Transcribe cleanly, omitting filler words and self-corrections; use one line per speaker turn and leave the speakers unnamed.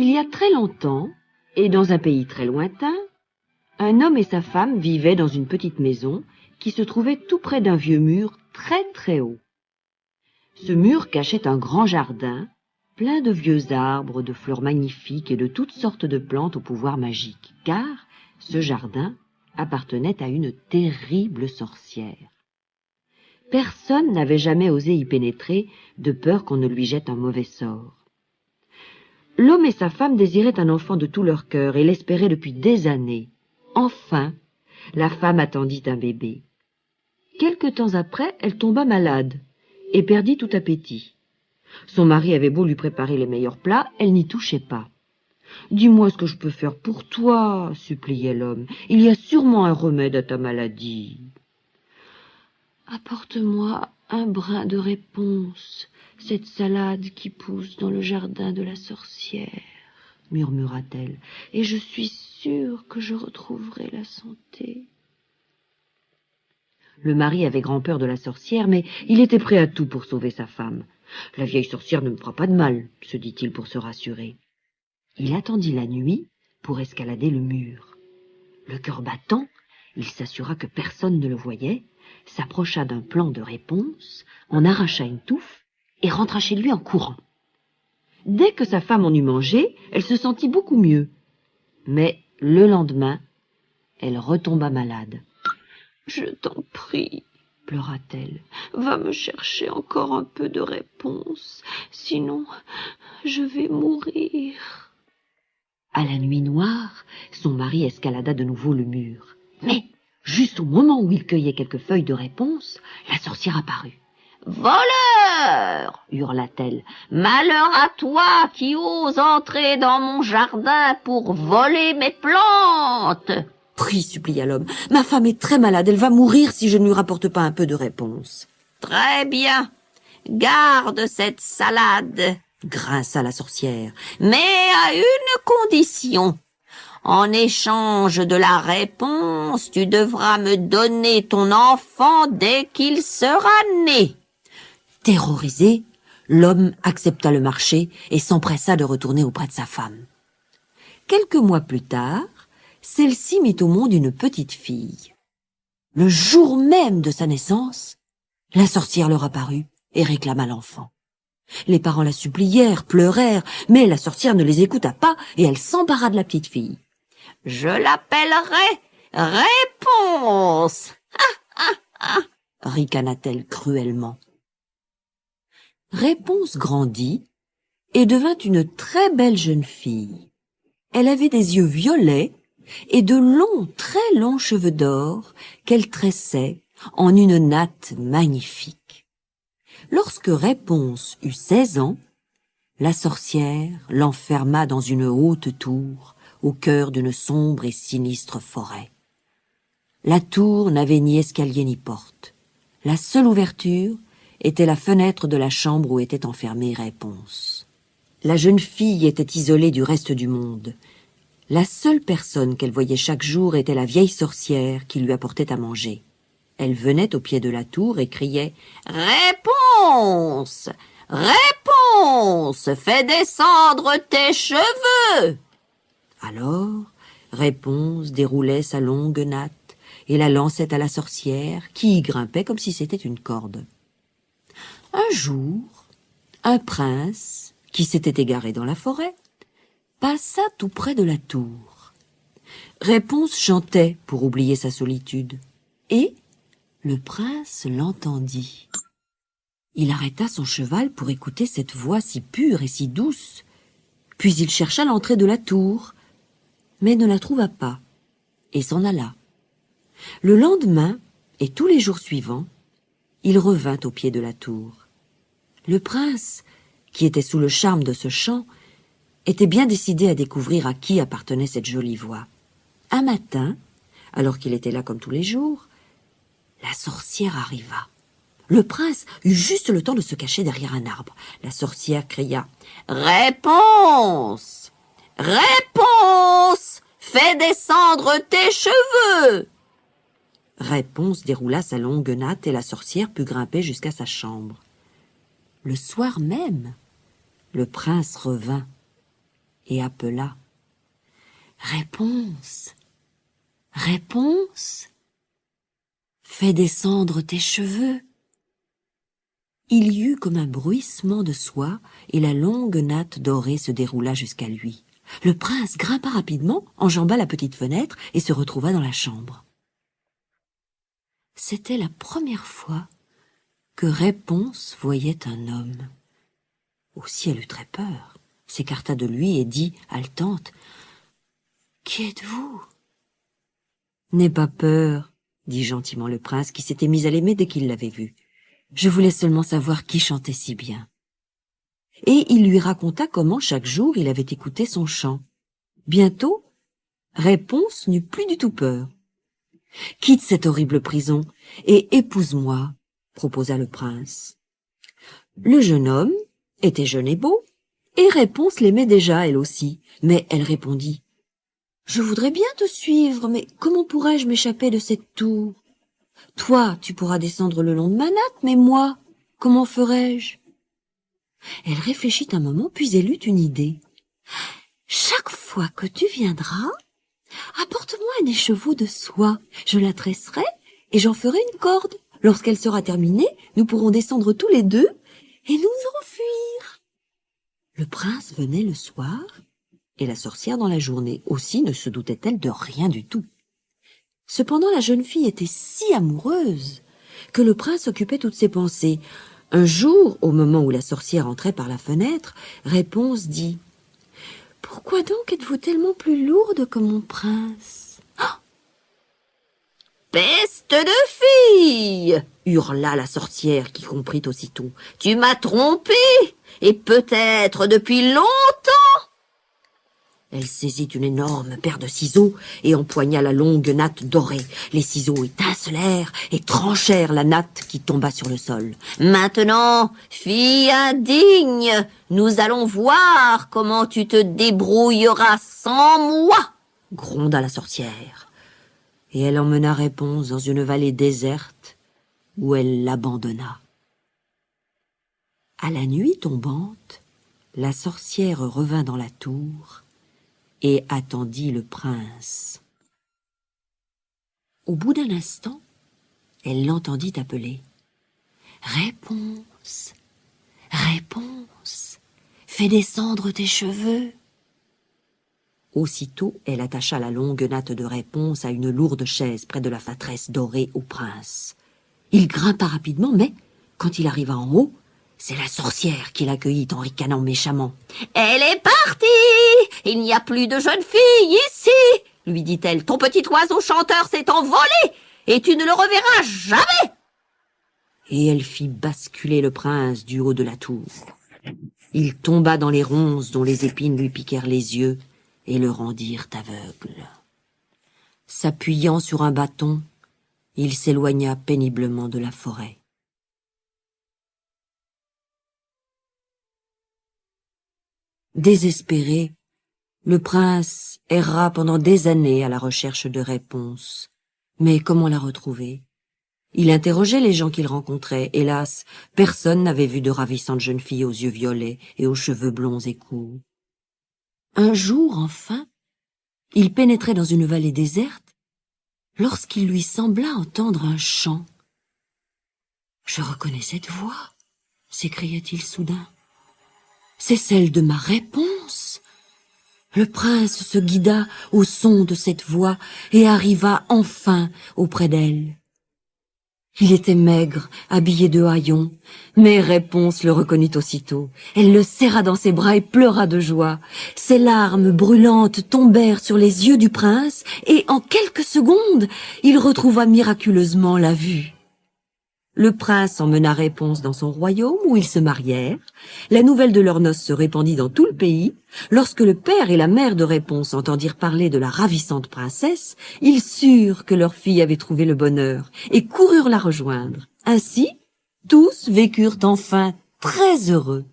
Il y a très longtemps, et dans un pays très lointain, un homme et sa femme vivaient dans une petite maison qui se trouvait tout près d'un vieux mur très très haut. Ce mur cachait un grand jardin, plein de vieux arbres, de fleurs magnifiques et de toutes sortes de plantes au pouvoir magique, car ce jardin appartenait à une terrible sorcière. Personne n'avait jamais osé y pénétrer, de peur qu'on ne lui jette un mauvais sort. L'homme et sa femme désiraient un enfant de tout leur cœur et l'espéraient depuis des années. Enfin, la femme attendit un bébé. Quelque temps après, elle tomba malade et perdit tout appétit. Son mari avait beau lui préparer les meilleurs plats, elle n'y touchait pas. « Dis-moi ce que je peux faire pour toi, » suppliait l'homme. « Il y a sûrement un remède à ta maladie. »« Apporte-moi un brin de réponse, cette salade qui pousse dans le jardin de la sorcière, » murmura-t-elle, « et je suis sûre que je retrouverai la santé. » Le mari avait grand peur de la sorcière, mais il était prêt à tout pour sauver sa femme. « La vieille sorcière ne me fera pas de mal, » se dit-il pour se rassurer. Il attendit la nuit pour escalader le mur. Le cœur battant, il s'assura que personne ne le voyait, s'approcha d'un plan de réponse, en arracha une touffe et rentra chez lui en courant. Dès que sa femme en eut mangé, elle se sentit beaucoup mieux. Mais le lendemain, elle retomba malade. « Je t'en prie, » pleura-t-elle, « va me chercher encore un peu de réponse, sinon je vais mourir. » À la nuit noire, son mari escalada de nouveau le mur. Mais, juste au moment où il cueillait quelques feuilles de réponse, la sorcière apparut. « Voleur !» hurla-t-elle. « Malheur à toi qui oses entrer dans mon jardin pour voler mes plantes !»« Prie, supplia l'homme, ma femme est très malade, elle va mourir si je ne lui rapporte pas un peu de réponse. »« Très bien, garde cette salade !» grinça la sorcière, « mais à une condition. En échange de la réponse, tu devras me donner ton enfant dès qu'il sera né. » Terrorisé, l'homme accepta le marché et s'empressa de retourner auprès de sa femme. Quelques mois plus tard, celle-ci mit au monde une petite fille. Le jour même de sa naissance, la sorcière leur apparut et réclama l'enfant. Les parents la supplièrent, pleurèrent, mais la sorcière ne les écouta pas et elle s'empara de la petite fille. « Je l'appellerai Réponse !» ricana-t-elle cruellement. Réponse grandit et devint une très belle jeune fille. Elle avait des yeux violets et de longs, très longs cheveux d'or qu'elle tressait en une natte magnifique. Lorsque Réponse eut 16 ans, la sorcière l'enferma dans une haute tour au cœur d'une sombre et sinistre forêt. La tour n'avait ni escalier ni porte. La seule ouverture était la fenêtre de la chambre où était enfermée Réponse. La jeune fille était isolée du reste du monde. La seule personne qu'elle voyait chaque jour était la vieille sorcière qui lui apportait à manger. Elle venait au pied de la tour et criait « Réponse ! Réponse ! Fais descendre tes cheveux !» Alors, Réponse déroulait sa longue natte et la lançait à la sorcière qui y grimpait comme si c'était une corde. Un jour, un prince, qui s'était égaré dans la forêt, passa tout près de la tour. Réponse chantait pour oublier sa solitude, et le prince l'entendit. Il arrêta son cheval pour écouter cette voix si pure et si douce, puis il chercha l'entrée de la tour, mais ne la trouva pas, et s'en alla. Le lendemain, et tous les jours suivants, il revint au pied de la tour. Le prince, qui était sous le charme de ce chant, était bien décidé à découvrir à qui appartenait cette jolie voix. Un matin, alors qu'il était là comme tous les jours, la sorcière arriva. Le prince eut juste le temps de se cacher derrière un arbre. La sorcière cria « Réponse ! Réponse ! Fais descendre tes cheveux !» Réponse déroula sa longue natte et la sorcière put grimper jusqu'à sa chambre. Le soir même, le prince revint. et appela. « Réponse, réponse, fais descendre tes cheveux. » Il y eut comme un bruissement de soie, et la longue natte dorée se déroula jusqu'à lui. Le prince grimpa rapidement, enjamba la petite fenêtre et se retrouva dans la chambre. C'était la première fois que Réponse voyait un homme. Aussi elle eut très peur, s'écarta de lui et dit, haletante, « Qui êtes-vous » ?« N'aie pas peur, » dit gentiment le prince qui s'était mis à l'aimer dès qu'il l'avait vu. « Je voulais seulement savoir qui chantait si bien. » Et il lui raconta comment chaque jour il avait écouté son chant. Bientôt, Réponse n'eut plus du tout peur. « Quitte cette horrible prison et épouse-moi, » proposa le prince. Le jeune homme était jeune et beau, et Réponse l'aimait déjà elle aussi, mais elle répondit « Je voudrais bien te suivre, mais comment pourrais-je m'échapper de cette tour? Toi, tu pourras descendre le long de ma natte, mais moi, comment ferais-je » Elle réfléchit un moment, puis elle eut une idée. « Chaque fois que tu viendras, apporte-moi un écheveau de soie. Je la tresserai et j'en ferai une corde. Lorsqu'elle sera terminée, nous pourrons descendre tous les deux et nous enfuir. » Le prince venait le soir et la sorcière dans la journée. Aussi ne se doutait-elle de rien du tout. Cependant, la jeune fille était si amoureuse que le prince occupait toutes ses pensées. Un jour, au moment où la sorcière entrait par la fenêtre, Réponse dit « Pourquoi donc êtes-vous tellement plus lourde que mon prince ?»« Peste de fille !» hurla la sorcière qui comprit aussitôt. « Tu m'as trompée, et peut-être depuis longtemps !» Elle saisit une énorme paire de ciseaux et empoigna la longue natte dorée. Les ciseaux étincelèrent et tranchèrent la natte qui tomba sur le sol. « Maintenant, fille indigne, nous allons voir comment tu te débrouilleras sans moi !» gronda la sorcière. Et elle emmena Réponse dans une vallée déserte où elle l'abandonna. À la nuit tombante, la sorcière revint dans la tour et attendit le prince. Au bout d'un instant, elle l'entendit appeler. « Réponse, Réponse, fais descendre tes cheveux. » Aussitôt, elle attacha la longue natte de Réponse à une lourde chaise près de la fâtresse dorée au prince. Il grimpa rapidement, mais, quand il arriva en haut, c'est la sorcière qui l'accueillit en ricanant méchamment. « Elle est partie! Il n'y a plus de jeune fille ici !» lui dit-elle. « Ton petit oiseau chanteur s'est envolé et tu ne le reverras jamais !» Et elle fit basculer le prince du haut de la tour. Il tomba dans les ronces dont les épines lui piquèrent les yeux et le rendirent aveugle. S'appuyant sur un bâton, il s'éloigna péniblement de la forêt. Désespéré, le prince erra pendant des années à la recherche de Réponse. Mais comment la retrouver? Il interrogeait les gens qu'il rencontrait. Hélas, personne n'avait vu de ravissante jeune fille aux yeux violets et aux cheveux blonds et courts. Un jour, enfin, il pénétrait dans une vallée déserte lorsqu'il lui sembla entendre un chant. « Je reconnais cette voix !» s'écria-t-il soudain. « C'est celle de ma Réponse !» Le prince se guida au son de cette voix et arriva enfin auprès d'elle. Il était maigre, habillé de haillons, mais Réponse le reconnut aussitôt. Elle le serra dans ses bras et pleura de joie. Ses larmes brûlantes tombèrent sur les yeux du prince et en quelques secondes, il retrouva miraculeusement la vue. Le prince emmena Réponse dans son royaume où ils se marièrent. La nouvelle de leurs noces se répandit dans tout le pays. Lorsque le père et la mère de Réponse entendirent parler de la ravissante princesse, ils surent que leur fille avait trouvé le bonheur et coururent la rejoindre. Ainsi, tous vécurent enfin très heureux.